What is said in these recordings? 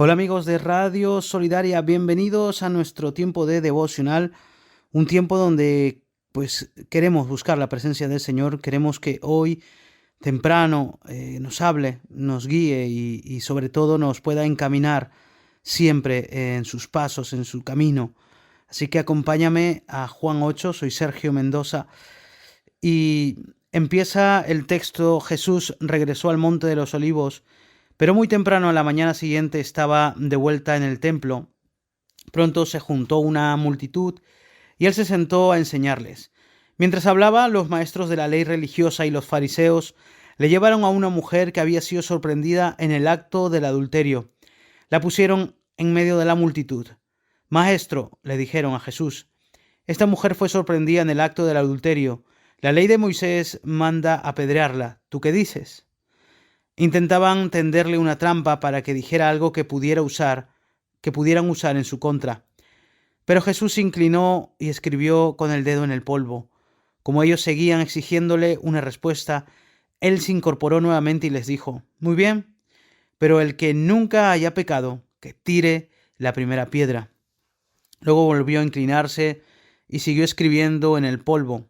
Hola amigos de Radio Solidaria, bienvenidos a nuestro tiempo de devocional, un tiempo donde pues queremos buscar la presencia del Señor, queremos que hoy temprano nos hable, nos guíe y sobre todo nos pueda encaminar siempre en sus pasos, en su camino. Así que acompáñame a Juan 8, soy Sergio Mendoza y empieza el texto: Jesús regresó al monte de los olivos, pero muy temprano a la mañana siguiente estaba de vuelta en el templo. Pronto se juntó una multitud y él se sentó a enseñarles. Mientras hablaba, los maestros de la ley religiosa y los fariseos le llevaron a una mujer que había sido sorprendida en el acto del adulterio. La pusieron en medio de la multitud. Maestro, le dijeron a Jesús, esta mujer fue sorprendida en el acto del adulterio. La ley de Moisés manda apedrearla. ¿Tú qué dices? Intentaban tenderle una trampa para que dijera algo que pudieran usar en su contra. Pero Jesús se inclinó y escribió con el dedo en el polvo. Como ellos seguían exigiéndole una respuesta, él se incorporó nuevamente y les dijo: Muy bien, pero el que nunca haya pecado, que tire la primera piedra. Luego volvió a inclinarse y siguió escribiendo en el polvo.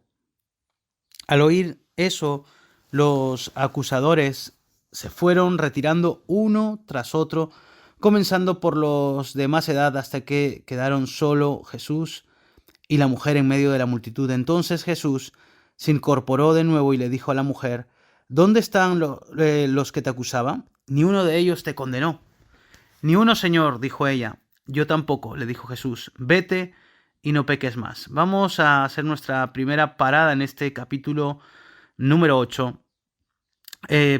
Al oír eso, los acusadores se fueron retirando uno tras otro, comenzando por los de más edad hasta que quedaron solo Jesús y la mujer en medio de la multitud. Entonces Jesús se incorporó de nuevo y le dijo a la mujer: ¿Dónde están los que te acusaban? Ni uno de ellos te condenó. Ni uno, Señor, dijo ella. Yo tampoco, le dijo Jesús. Vete y no peques más. Vamos a hacer nuestra primera parada en este capítulo número 8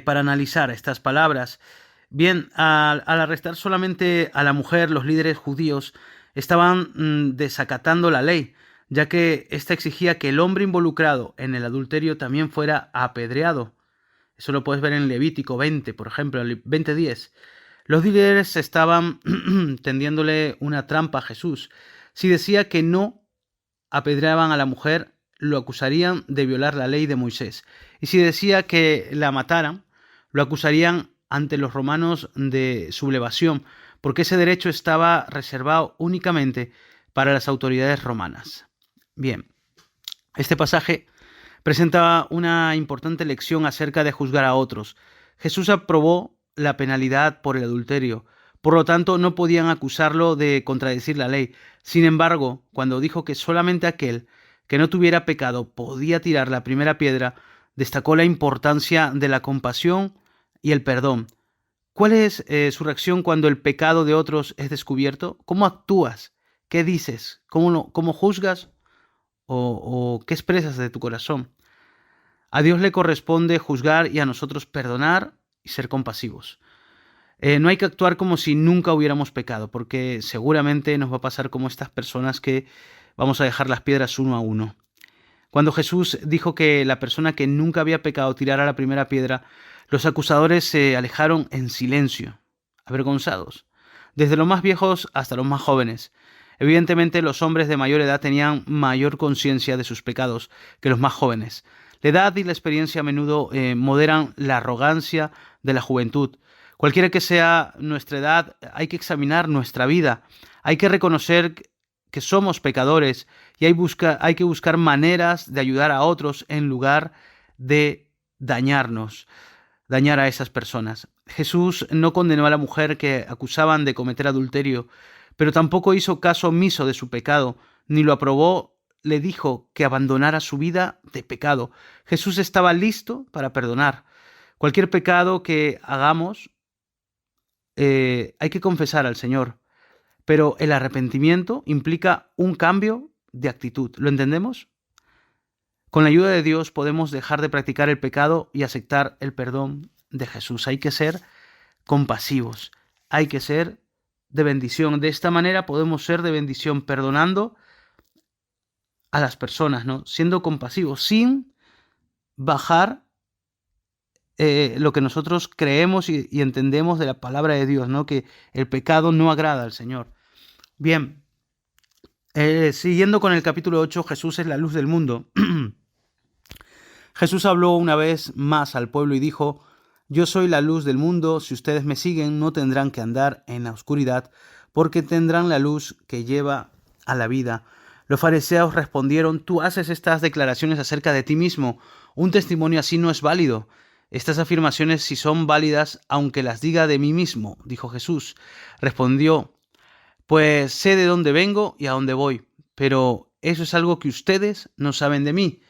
para analizar estas palabras. Bien, al arrestar solamente a la mujer, los líderes judíos estaban desacatando la ley, ya que ésta exigía que el hombre involucrado en el adulterio también fuera apedreado. Eso lo puedes ver en Levítico 20, por ejemplo, 20:10. Los líderes estaban tendiéndole una trampa a Jesús. Si decía que no apedreaban a la mujer, lo acusarían de violar la ley de Moisés. Y si decía que la mataran, lo acusarían ante los romanos de sublevación, porque ese derecho estaba reservado únicamente para las autoridades romanas. Bien, este pasaje presenta una importante lección acerca de juzgar a otros. Jesús aprobó la penalidad por el adulterio, por lo tanto no podían acusarlo de contradecir la ley. Sin embargo, cuando dijo que solamente aquel que no tuviera pecado podía tirar la primera piedra, destacó la importancia de la compasión y el perdón. ¿Cuál es su reacción cuando el pecado de otros es descubierto? ¿Cómo actúas? ¿Qué dices? ¿Cómo juzgas? ¿O qué expresas de tu corazón? A Dios le corresponde juzgar y a nosotros perdonar y ser compasivos. No hay que actuar como si nunca hubiéramos pecado, porque seguramente nos va a pasar como estas personas que vamos a dejar las piedras uno a uno. Cuando Jesús dijo que la persona que nunca había pecado tirara la primera piedra, los acusadores se alejaron en silencio, avergonzados, desde los más viejos hasta los más jóvenes. Evidentemente, los hombres de mayor edad tenían mayor conciencia de sus pecados que los más jóvenes. La edad y la experiencia a menudo moderan la arrogancia de la juventud. Cualquiera que sea nuestra edad, hay que examinar nuestra vida. Hay que reconocer que somos pecadores y hay que buscar maneras de ayudar a otros en lugar de dañar a esas personas. Jesús no condenó a la mujer que acusaban de cometer adulterio, pero tampoco hizo caso omiso de su pecado, ni lo aprobó. Le dijo que abandonara su vida de pecado. Jesús estaba listo para perdonar. Cualquier pecado que hagamos, hay que confesar al Señor. Pero el arrepentimiento implica un cambio de actitud. ¿Lo entendemos? Con la ayuda de Dios podemos dejar de practicar el pecado y aceptar el perdón de Jesús. Hay que ser compasivos. Hay que ser de bendición. De esta manera podemos ser de bendición perdonando a las personas, ¿no? Siendo compasivos, sin bajar lo que nosotros creemos y entendemos de la palabra de Dios, ¿no? Que el pecado no agrada al Señor. Bien, siguiendo con el capítulo 8, Jesús es la luz del mundo. Jesús habló una vez más al pueblo y dijo: Yo soy la luz del mundo, si ustedes me siguen no tendrán que andar en la oscuridad, porque tendrán la luz que lleva a la vida. Los fariseos respondieron: tú haces estas declaraciones acerca de ti mismo, un testimonio así no es válido. Estas afirmaciones sí son válidas, aunque las diga de mí mismo, dijo Jesús. Respondió: pues sé de dónde vengo y a dónde voy, pero eso es algo que ustedes no saben de mí.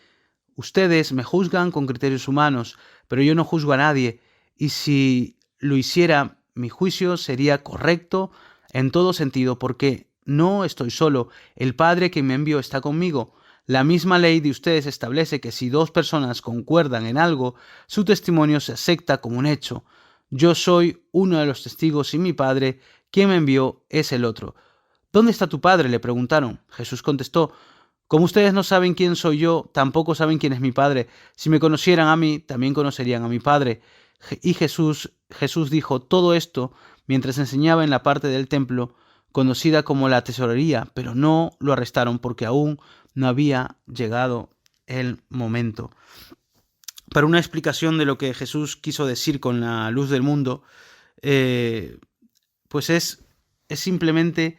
Ustedes me juzgan con criterios humanos, pero yo no juzgo a nadie, y si lo hiciera, mi juicio sería correcto en todo sentido, porque no estoy solo, el Padre que me envió está conmigo. La misma ley de ustedes establece que si dos personas concuerdan en algo, su testimonio se acepta como un hecho. Yo soy uno de los testigos y mi Padre, quien me envió, es el otro. ¿Dónde está tu Padre?, le preguntaron. Jesús contestó: como ustedes no saben quién soy yo, tampoco saben quién es mi Padre. Si me conocieran a mí, también conocerían a mi Padre. Y Jesús dijo todo esto mientras enseñaba en la parte del templo conocida como la tesorería, pero no lo arrestaron porque aún no había llegado el momento. Para una explicación de lo que Jesús quiso decir con la luz del mundo, pues es simplemente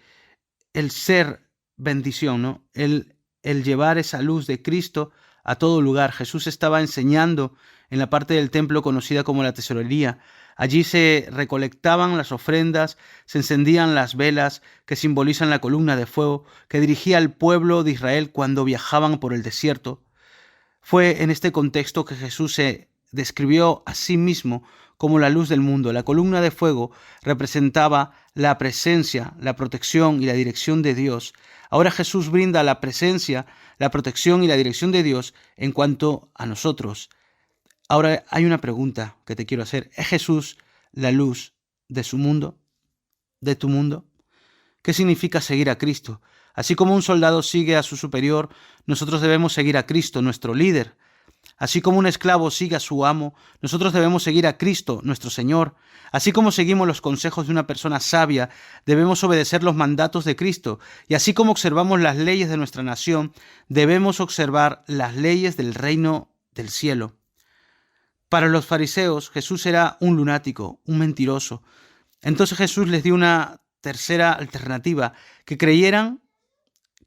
el ser bendición, ¿no? El llevar esa luz de Cristo a todo lugar. Jesús estaba enseñando en la parte del templo conocida como la tesorería. Allí se recolectaban las ofrendas, se encendían las velas que simbolizan la columna de fuego que dirigía al pueblo de Israel cuando viajaban por el desierto. Fue en este contexto que Jesús se describió a sí mismo como la luz del mundo. La columna de fuego representaba la presencia, la protección y la dirección de Dios. Ahora Jesús brinda la presencia, la protección y la dirección de Dios en cuanto a nosotros. Ahora hay una pregunta que te quiero hacer. ¿Es Jesús la luz de su mundo? ¿De tu mundo? ¿Qué significa seguir a Cristo? Así como un soldado sigue a su superior, nosotros debemos seguir a Cristo, nuestro líder. Así como un esclavo sigue a su amo, nosotros debemos seguir a Cristo, nuestro Señor. Así como seguimos los consejos de una persona sabia, debemos obedecer los mandatos de Cristo. Y así como observamos las leyes de nuestra nación, debemos observar las leyes del reino del cielo. Para los fariseos, Jesús era un lunático, un mentiroso. Entonces Jesús les dio una tercera alternativa: que creyeran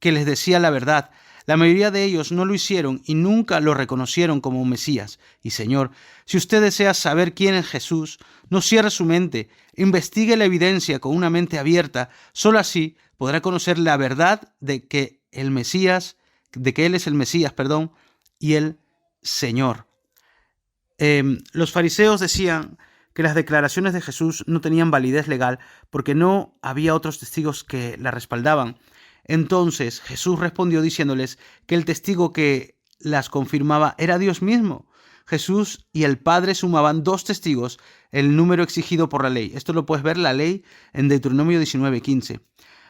que les decía la verdad. La mayoría de ellos no lo hicieron y nunca lo reconocieron como Mesías y Señor. Si usted desea saber quién es Jesús, no cierre su mente, investigue la evidencia con una mente abierta. Solo así podrá conocer la verdad de que Él es el Mesías, y el Señor. Los fariseos decían que las declaraciones de Jesús no tenían validez legal porque no había otros testigos que la respaldaban. Entonces Jesús respondió diciéndoles que el testigo que las confirmaba era Dios mismo. Jesús y el Padre sumaban 2 testigos, el número exigido por la ley. Esto lo puedes ver en la ley en Deuteronomio 19:15.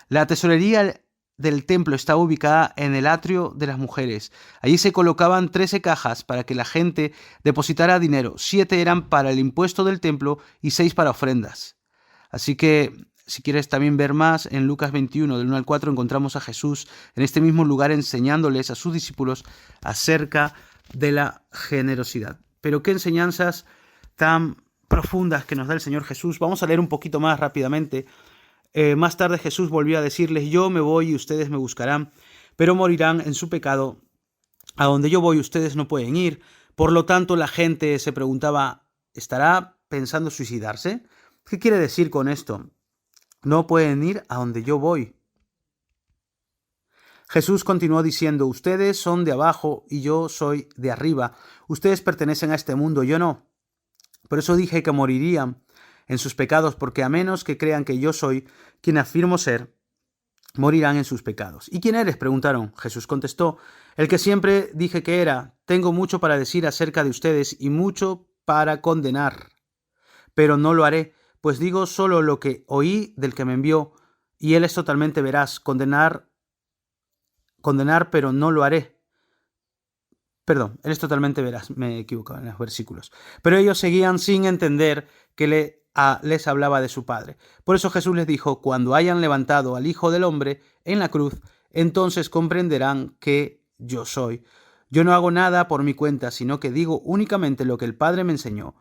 La tesorería del templo estaba ubicada en el atrio de las mujeres. Allí se colocaban 13 cajas para que la gente depositara dinero. 7 eran para el impuesto del templo y 6 para ofrendas. Así que, si quieres también ver más, en Lucas 21, del 1 al 4, encontramos a Jesús en este mismo lugar enseñándoles a sus discípulos acerca de la generosidad. Pero qué enseñanzas tan profundas que nos da el Señor Jesús. Vamos a leer un poquito más rápidamente. Más tarde Jesús volvió a decirles: yo me voy y ustedes me buscarán, pero morirán en su pecado. A donde yo voy ustedes no pueden ir. Por lo tanto, la gente se preguntaba: ¿estará pensando suicidarse? ¿Qué quiere decir con esto? No pueden ir a donde yo voy. Jesús continuó diciendo: ustedes son de abajo y yo soy de arriba. Ustedes pertenecen a este mundo, yo no. Por eso dije que morirían en sus pecados, porque a menos que crean que yo soy quien afirmo ser, morirán en sus pecados. ¿Y quién eres?, preguntaron. Jesús contestó: el que siempre dije que era. Tengo mucho para decir acerca de ustedes y mucho para condenar, pero no lo haré, pues digo solo lo que oí del que me envió, y él es totalmente veraz. Condenar, pero no lo haré. Perdón, él es totalmente veraz, me he equivocado en los versículos. Pero ellos seguían sin entender que les hablaba de su Padre. Por eso Jesús les dijo: cuando hayan levantado al Hijo del Hombre en la cruz, entonces comprenderán que yo soy. Yo no hago nada por mi cuenta, sino que digo únicamente lo que el Padre me enseñó.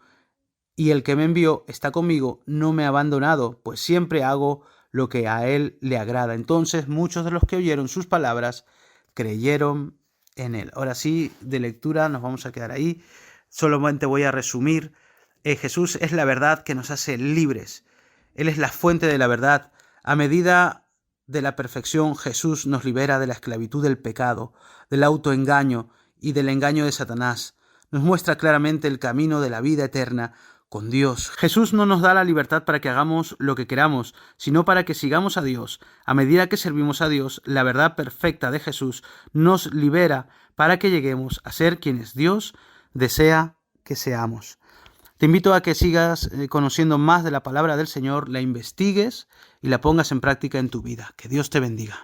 y el que me envió está conmigo, no me ha abandonado, pues siempre hago lo que a él le agrada. Entonces muchos de los que oyeron sus palabras creyeron en él. Ahora sí, de lectura nos vamos a quedar ahí. Solamente voy a resumir. Jesús es la verdad que nos hace libres. Él es la fuente de la verdad. A medida de la perfección, Jesús nos libera de la esclavitud del pecado, del autoengaño y del engaño de Satanás. Nos muestra claramente el camino de la vida eterna con Dios. Jesús no nos da la libertad para que hagamos lo que queramos, sino para que sigamos a Dios. A medida que servimos a Dios, la verdad perfecta de Jesús nos libera para que lleguemos a ser quienes Dios desea que seamos. Te invito a que sigas conociendo más de la palabra del Señor, la investigues y la pongas en práctica en tu vida. Que Dios te bendiga.